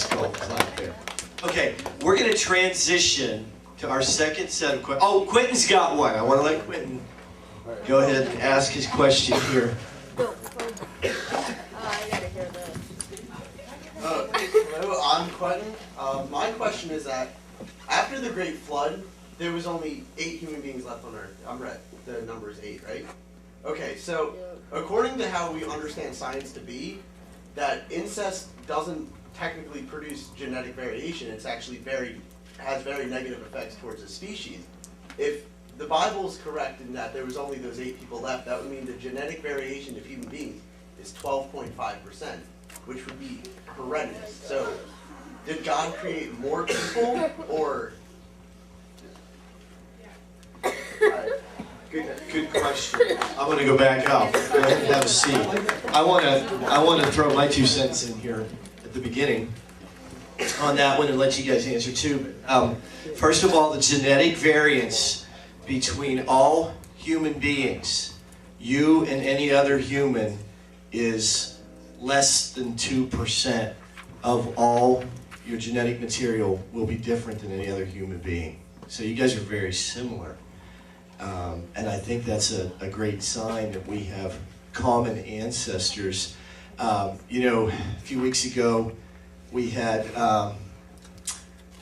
Nice golf clap there. Okay, we're going to transition to our second set of questions. Oh, Quentin's got one. I want to let Quentin go ahead and ask his question here. Hello, I'm Quentin. My question is that after the Great Flood, there was only 8 human beings left on Earth. I'm right. The number is 8, right? Okay, so according to how we understand science to be, that incest doesn't technically produce genetic variation. It's actually has very negative effects towards the species. If the Bible is correct in that there was only those 8 people left, that would mean the genetic variation of human beings is 12.5%, which would be horrendous. So, did God create more people, or? Good question. I'm going to go back up. Go ahead and have a seat. I want to throw my 2 cents in here at the beginning on that one and let you guys answer too. First of all, the genetic variance between all human beings, you and any other human, is less than 2% of all your genetic material will be different than any other human being. So you guys are very similar. And I think that's a great sign that we have common ancestors. You know, a few weeks ago, we had,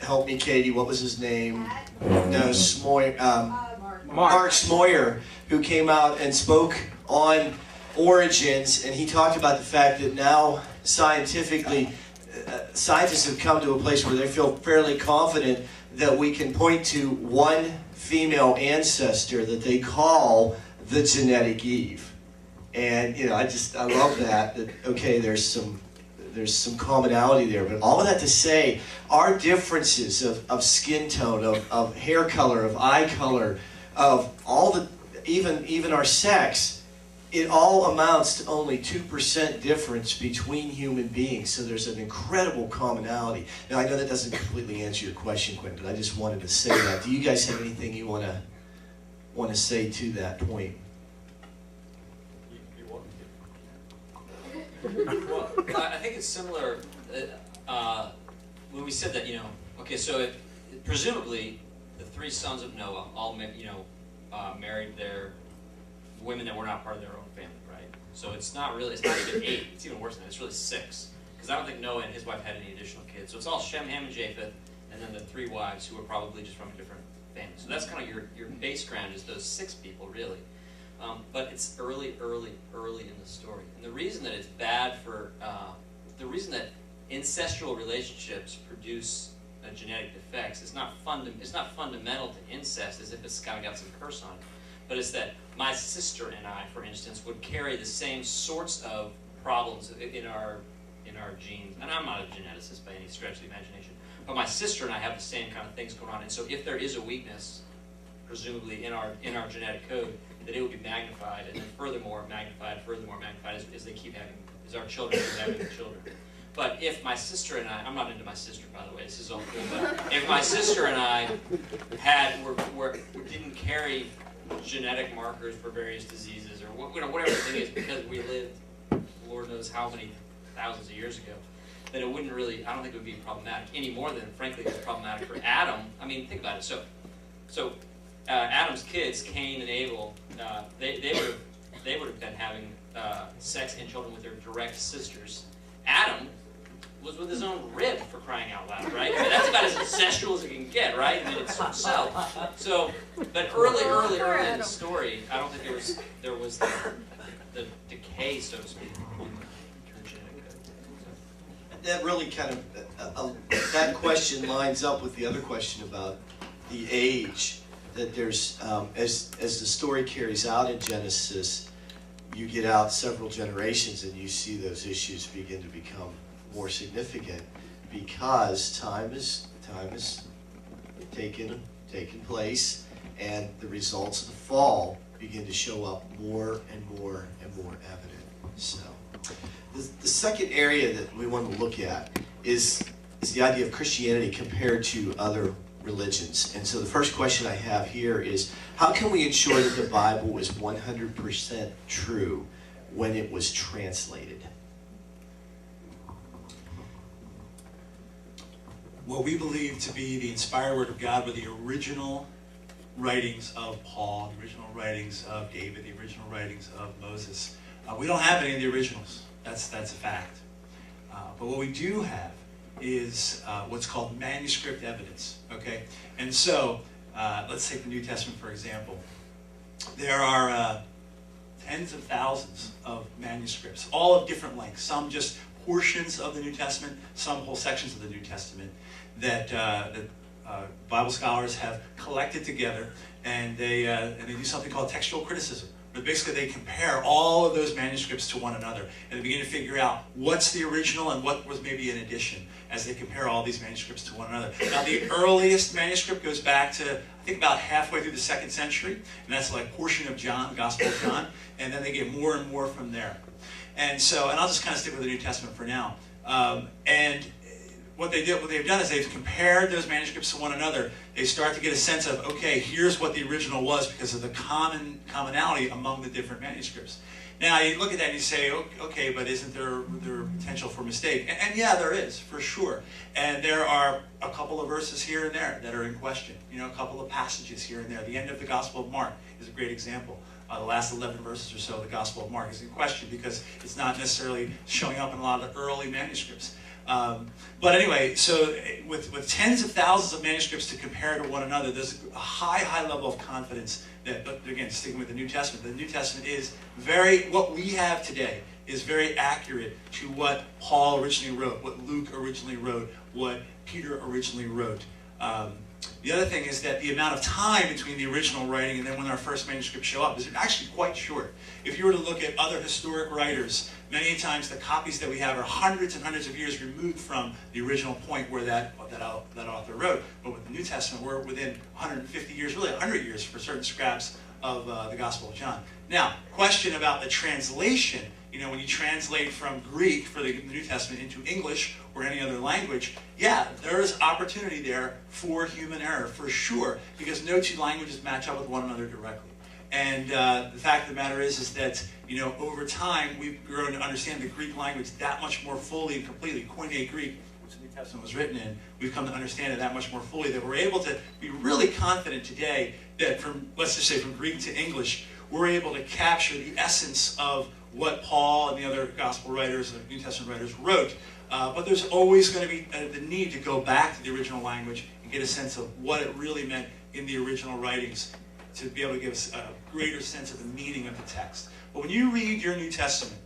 help me, Katie, what was his name? No, Mark Smoyer, who came out and spoke on origins, and he talked about the fact that now scientifically, scientists have come to a place where they feel fairly confident that we can point to one female ancestor that they call the genetic Eve. And you know, I love that okay, there's some commonality there, but all of that to say, our differences of skin tone, of hair color, of eye color, of all the, even our sex, it all amounts to only 2% difference between human beings. So there's an incredible commonality. Now I know that doesn't completely answer your question, Quentin, but I just wanted to say that. Do you guys have anything you want to say to that point? Well, I think it's similar when we said that, you know, okay, so presumably the 3 sons of Noah all, married their women that were not part of their own family, right? So it's not even 8, it's even worse than that, it's really 6. Because I don't think Noah and his wife had any additional kids. So it's all Shem, Ham, and Japheth, and then the 3 wives who were probably just from a different family. So that's kind of your base ground, is those 6 people, really. But it's early in the story. And the reason that it's bad for, the reason that incestual relationships produce genetic defects is not fundamental to incest, as if it's kind of got some curse on it. But it's that my sister and I, for instance, would carry the same sorts of problems in our genes. And I'm not a geneticist by any stretch of the imagination. But my sister and I have the same kind of things going on. And so if there is a weakness, presumably in our genetic code, that it would be magnified, and then furthermore magnified as they keep having, as our children keep having children. But if my sister and I'm not into my sister, by the way, this is all cool, but if my sister and I didn't carry genetic markers for various diseases, or whatever the thing is, because we lived, Lord knows how many thousands of years ago, then it wouldn't really, I don't think it would be problematic any more than, frankly, it was problematic for Adam. I mean, think about it. So Adam's kids, Cain and Abel, they would have been having sex and children with their direct sisters. Adam was with his own rib, for crying out loud, right? I mean, that's about as incestual as it can get, right? I mean, it's himself. So, but early in the story, I don't think there was the decay, so to speak. That really kind of, that question lines up with the other question about the age. That there's, as the story carries out in Genesis, you get out several generations and you see those issues begin to become more significant, because time is taken place, and the results of the fall begin to show up more and more evident. So the second area that we want to look at is the idea of Christianity compared to other religions. And so the first question I have here is, how can we ensure that the Bible is 100% true when it was translated? what we believe to be the inspired word of God were the original writings of Paul, the original writings of David, the original writings of Moses. We don't have any of the originals. That's a fact. But what we do have is what's called manuscript evidence. Okay, and so let's take the New Testament for example. There are tens of thousands of manuscripts, all of different lengths. Some just portions of the New Testament, some whole sections of the New Testament that Bible scholars have collected together, and they do something called textual criticism. But basically they compare all of those manuscripts to one another, and they begin to figure out what's the original and what was maybe an addition as they compare all these manuscripts to one another. Now the earliest manuscript goes back to, I think, about halfway through the 2nd century, and that's like a portion of John, Gospel of John, and then they get more and more from there. And so, and I'll just kind of stick with the New Testament for now. And what they've done is they've compared those manuscripts to one another. They start to get a sense of, okay, here's what the original was because of the commonality among the different manuscripts. Now you look at that and you say, okay, but isn't there potential for mistake? And yeah, there is, for sure. And there are a couple of verses here and there that are in question. You know, a couple of passages here and there. The end of the Gospel of Mark is a great example. The last 11 verses or so of the Gospel of Mark is in question because it's not necessarily showing up in a lot of the early manuscripts. But anyway, so with tens of thousands of manuscripts to compare to one another, there's a high level of confidence that, but again, sticking with the New Testament is what we have today is very accurate to what Paul originally wrote, what Luke originally wrote, what Peter originally wrote. The other thing is that the amount of time between the original writing and then when our first manuscripts show up is actually quite short. If you were to look at other historic writers, many times the copies that we have are hundreds and hundreds of years removed from the original point where that author wrote. But with the New Testament, we're within 150 years, really 100 years for certain scraps of the Gospel of John. Now, question about the translation. You know, when you translate from Greek for the New Testament into English or any other language, yeah, there is opportunity there for human error, for sure, because no two languages match up with one another directly. And the fact of the matter is that, you know, over time, we've grown to understand the Greek language that much more fully and completely. Koine Greek, which the New Testament was written in, we've come to understand it that much more fully, that we're able to be really confident today that from, let's just say, from Greek to English, we're able to capture the essence of what Paul and the other gospel writers and New Testament writers wrote. But there's always going to be the need to go back to the original language and get a sense of what it really meant in the original writings to be able to give us a greater sense of the meaning of the text. But when you read your New Testament,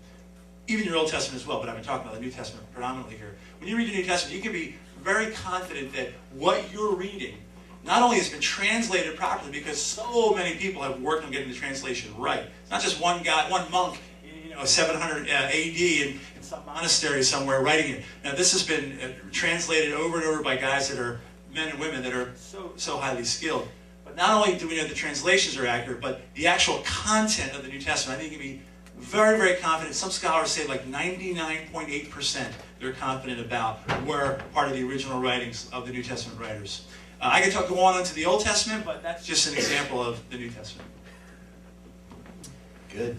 even your Old Testament as well, but I've been talking about the New Testament predominantly here. When you read your New Testament, you can be very confident that what you're reading not only has been translated properly, because so many people have worked on getting the translation right. It's not just one guy, one monk, 700 AD in some monastery somewhere writing it. Now this has been translated over and over by guys that are men and women that are so highly skilled. But not only do we know the translations are accurate, but the actual content of the New Testament, I think you can be very confident. Some scholars say like 99.8% they're confident about were part of the original writings of the New Testament writers. I could go on into the Old Testament, but that's just an example of the New Testament. Good.